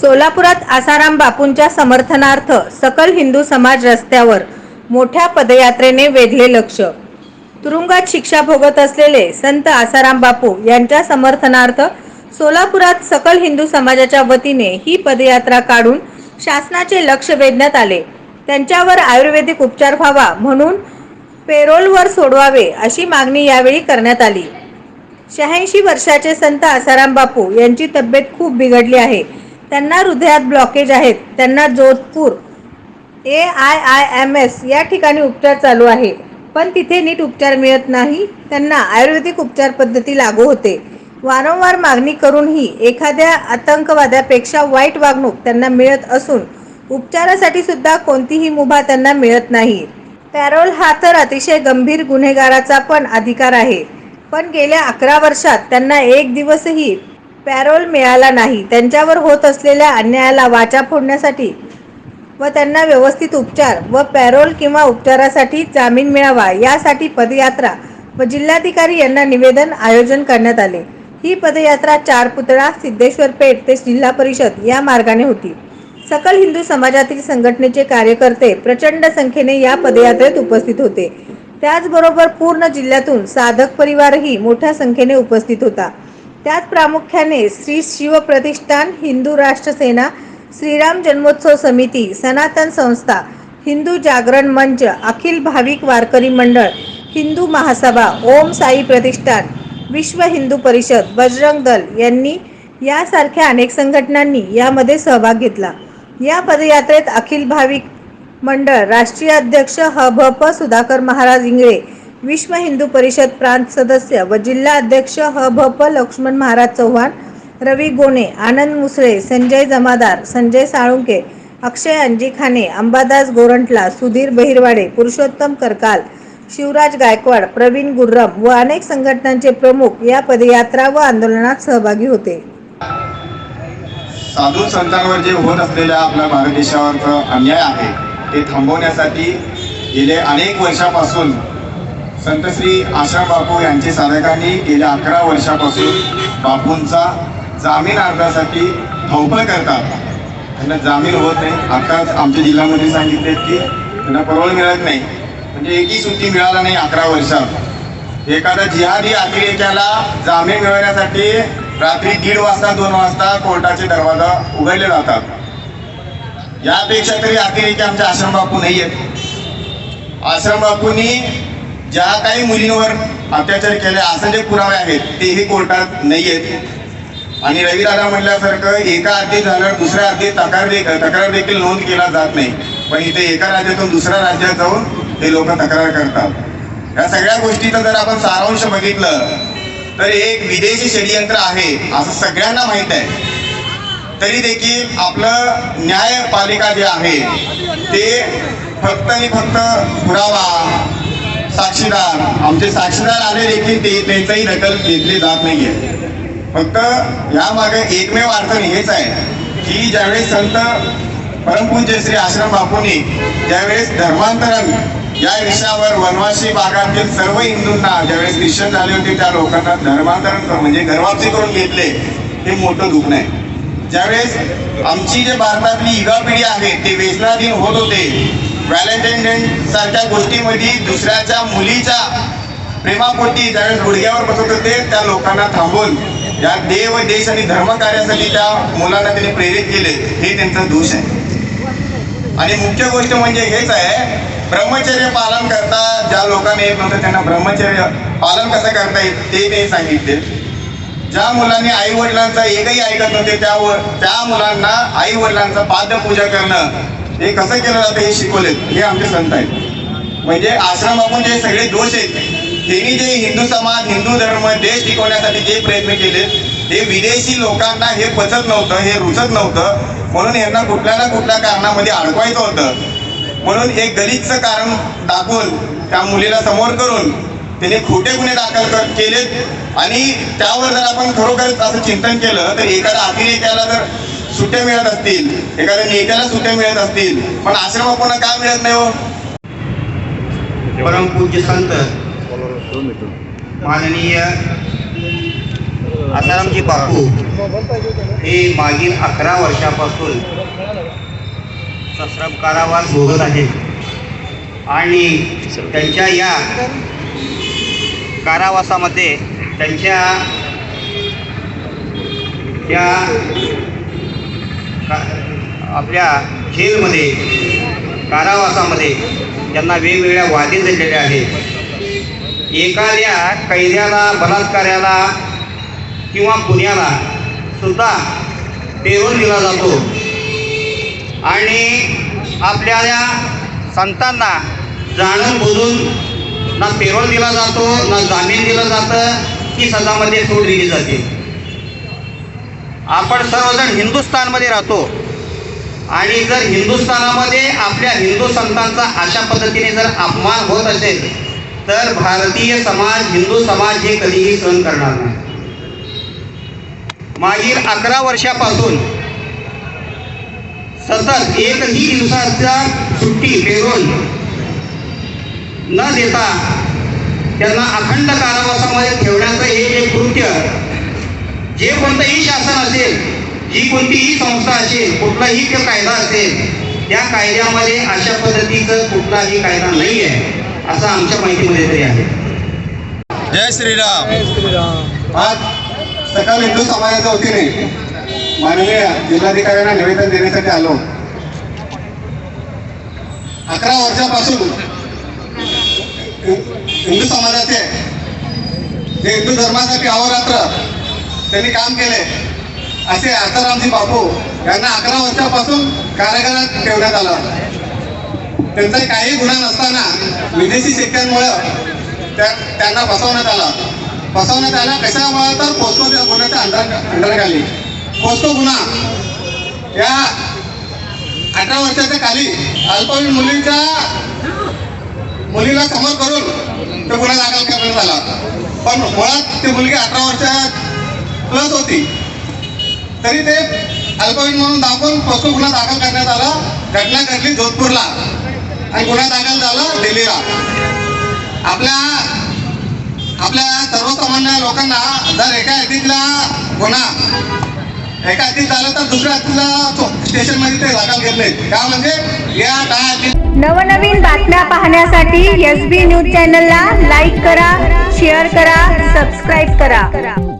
सोलापुरात आसाराम बापूंच्या समर्थनार्थ सकल हिंदू समाज रस्त्यावर मोठ्या पदयात्रेने वेधले लक्ष. तुरुंगात शिक्षा भोगत असलेले संत आसाराम बापू यांच्या समर्थनार्थ सोलापुरात सकल हिंदू समाजाच्या वतीने ही पदयात्रा काढून शासनाचे लक्ष वेधण्यात आले. त्यांच्यावर आयुर्वेदिक उपचार व्हावा म्हणून पेरोलवर सोडवावे अशी मागणी यावेळी करण्यात आली. 86 वर्षाचे संत आसाराम बापू यांची तब्येत खूप बिघडली आहे. त्यांना हृदयात ब्लॉकेज आहेत. त्यांना जोधपूर AIIMS या ठिकाणी उपचार चालू आहे, पण तिथे नीट उपचार मिळत नाही. त्यांना आयुर्वेदिक उपचार पद्धती लागू होते. वारंवार मागणी करूनही एखाद्या आतंकवाद्यापेक्षा वाईट वागणूक त्यांना मिळत असून उपचारासाठी सुद्धा कोणतीही मुभा त्यांना मिळत नाही. पॅरोल हा तर अतिशय गंभीर गुन्हेगाराचा पण अधिकार आहे, पण गेल्या 11 वर्षात त्यांना एक दिवसही पॅरोल मिळाला नाही. त्यांच्यावर होत असलेल्या अन्यायाला वाचा फोडण्यासाठी व त्यांना व्यवस्थित उपचार व पॅरोल किंवा उपचारासाठी जामीन मिळावा यासाठी पदयात्रा व जिल्हाधिकारी यांना निवेदन आयोजन करण्यात आले. ही पदयात्रा 4 पुतळा, सिद्धेश्वर पेठ ते जिल्हा परिषद या मार्गाने होती. सकल हिंदू समाजातील संघटनेचे कार्यकर्ते प्रचंड संख्येने या पदयात्रेत उपस्थित होते. त्याचबरोबर पूर्ण जिल्ह्यातून साधक परिवारही मोठ्या संख्येने उपस्थित होता. त्यात प्रामुख्याने श्री शिव प्रतिष्ठान, हिंदू राष्ट्र सेना, श्रीराम जन्मोत्सव समिती, सनातन संस्था, हिंदू जागरण मंच, अखिल भाविक वारकरी मंडळ, हिंदू महासभा, ओम साई प्रतिष्ठान, विश्व हिंदू परिषद, बजरंग दल यांनी यासारख्या अनेक संघटनांनी यामध्ये सहभाग घेतला. या पदयात्रेत अखिल भाविक मंडळ राष्ट्रीय अध्यक्ष ह.भ.प. सुधाकर महाराज इंगळे, विश्व हिंदू परिषद प्रांत सदस्य व जिल्हा अध्यक्ष ह.भ.प. लक्ष्मण महाराज चव्हाण, रवी गोणे, आनंद मुसळे, संजय जमादार, संजय साळुंके, अक्षय अंजिखाने, अंबादास गोरंटला, सुधीर बहिरवाडे, पुरुषोत्तम करकाल, शिवराज गायकवाड, प्रवीण गुर्रम व अनेक संघटनांचे प्रमुख या पदयात्रा व आंदोलनात सहभागी होते. साधू संतांवर जे होत असलेल्या आपल्या भारत देशावरचा अन्याय आहे ते थांबवण्यासाठी गेले अनेक वर्षापासून संत श्री आसाराम बापू यांचे साधकांनी गेल्या 11 वर्षापासून बापूंचा जामीन अर्जासाठी धावपळ करतात. त्यांना जामीन होत नाही. आताच आमच्या जिल्ह्यामध्ये सांगितले की त्यांना परोळ मिळत नाही, म्हणजे एकही सुट्टी मिळाला नाही 11 वर्षात. एखाद्या जिहादी अतिरेक्याला जामीन मिळवण्यासाठी रात्री 1:30 वाजता 2 वाजता कोर्टाचे दरवाजा उघडले जातात. यापेक्षा तरी अतिरेकी आमचे आसाराम बापू नाही आहेत. आसाराम बापूंनी ज्या काही मुलींवर अत्याचार केले असे जे पुरावे आहेत तेही कोर्टात नाही आहेत. आणि रविदादा म्हटल्यासारखं एका अर्थी झाल्यावर दुसऱ्या अर्थी तक्रार देखील नोंद केला जात नाही, पण इथे एका राज्यातून दुसऱ्या राज्यात जाऊन ते लोक तक्रार करतात. या सगळ्या गोष्टीचं जर आपण सारांश बघितलं तर एक विदेशी षडयंत्र आहे असं सगळ्यांना माहीत आहे. तरी देखील आपलं न्यायपालिका जे आहे ते फक्त आणि फक्त पुरावा, साक्षीदार, आमचे साक्षीदार आले देखील त्यांचाही दखल घेतली जात नाहीये. फक्त यामागे एकमेव अडचण हेच आहे की ज्यावेळेस संत परमपूज्य श्री आसाराम बापूंनी ज्यावेळेस धर्मांतरण या विषयावर वनवासी भागातील सर्व हिंदूंना ज्यावेळेस ख्रिश्चन झाले होते त्या लोकांना धर्मांतरण म्हणजे घरवापसी करून घेतले, हे मोठं दुःख आहे. ज्यावेळेस आमची जे भारतातली युवा पिढी आहे ते व्यसनाधीन होत होते, व्हॅलेंटाईन डे सारख्या गोष्टीमध्ये दुसऱ्याच्या मुलीच्या प्रेमापोटी ज्यावेळेस गुडघ्यावर बसत होते त्या लोकांना थांबवून या देव, देश आणि धर्म कार्यासाठी त्या मुलांना त्यांनी प्रेरित केले, हे त्यांचा दोष आहे. आणि मुख्य गोष्ट म्हणजे हेच आहे, ब्रह्मचर्य पालन करता ज्या लोकांना येत नव्हतं त्यांना ब्रह्मचर्य पालन कसं करता येईल ते सांगितले. ज्या मुलांनी आई वडिलांचा एकही ऐकत नव्हते त्या मुलांना आई वडिलांचा पाद्यपूजा करणं हे कसं केलं जातं हे शिकवले, हे आमचे संत आहेत. म्हणजे आश्रम बापूंचे जे सगळे दोष आहेत, त्यांनी जे हिंदू समाज, हिंदू धर्म, देश टिकवण्यासाठी जे प्रयत्न केले ते विदेशी लोकांना हे पचत नव्हतं, हे रुचत नव्हतं. म्हणून यांना कुठल्या ना कुठल्या कारणामध्ये अडकवायचं होतं. म्हणून एक गलिच्छ कारण दाखवून त्या मुलीला समोर करून त्यांनी खोटे गुन्हे दाखल केलेत. आणि त्यावर जर आपण खरोखरच असं चिंतन केलं तर एखाद्या अतिरेक्याला जर सुट्ट्या मिळत असतील, एखाद्या नेत्याला सुट्ट्या मिळत असतील, पण आश्रम बापूंना का मिळत नाही हो? परमपूज्य संत माननीय आसारामजी बापू हे मागील 11 वर्षापासून सश्रम कारावास भोगत आहेत आणि त्यांच्या या कारावासामध्ये त्यांच्या त्या आपल्या जेलमध्ये कारावासामध्ये त्यांना वेगवेगळ्या वादी दिलेल्या आहेत। एखाद्या कैद्याला, बलात्कार्याला किंवा गुन्ह्याला सुद्धा पेरोल दिला जातो आणि आपल्या या संतांना जाणून बुजून ना पेरोल दिला जातो, ना जामीन दिलं जातं, की सजामध्ये सूट दिली जाते। आपण सर्वजण हिंदुस्थानमध्ये राहतो आणि जर हिंदुस्थानामध्ये आपल्या हिंदू संतांचा अशा पद्धतीने जर अपमान होत असेल तर भारतीय समाज, हिंदू समाज हे कधीही सहन करणार नाही। मागील 11 वर्षापासून सतत एकही दिवसाचा सुट्टी पेरोल न देता त्यांना अखंड कारावासामध्ये ठेवण्याचं हे एक कृत्य, जे कोणतंही शासन असेल, जी कोणतीही संस्था असेल, कुठलाही कायदा असेल, त्या कायद्यामध्ये अशा पद्धतीचं कुठलाही कायदा नाही आहे असं आमच्या माहितीमध्ये तरी आहे। जय श्रीराम। आज सकाळ हिंदू समाजाच्या वतीने माननीय जिल्हाधिकाऱ्यांना निवेदन देण्यासाठी आलो। 11 वर्षापासून हिंदू समाजाचे जे हिंदू धर्मासाठी अहोरात्र त्यांनी काम केले असे आसारामजी बापू यांना 11 वर्षापासून कारागृहात ठेवण्यात आलं। त्यांचा काही गुन्हा नसताना विदेशी शिक्क्यांमुळे त्यांना फसवण्यात आला। कशामुळे तर पोस्को गुन्ह्याच्या अंडरखाली पोस्को गुन्हा या 18 वर्षाच्या खाली अल्पवयीन मुलीला समोर करून तो गुन्हा दाखल करण्यात आला, पण मुळात ती मुलगी 18 वर्षात प्लस होती, तरी ते अल्पवयीन म्हणून दाखवून पोस्को गुन्हा दाखल करण्यात आला। घटना घडली जोधपूरला आणि गुन्हा दाखल झाला दिल्लीला। आपल्या सर्वसामान्य लोकांना जर एका हद्दीतला गुन्हा एका हद्दीत झाला तर दुसऱ्या हद्दीतला स्टेशनमध्ये ते दाखल केले नाहीत का, म्हणजे या नवनवीन बातम्या पाहण्यासाठी SB न्यूज चॅनलला लाईक करा, शेअर करा, सबस्क्राईब करा।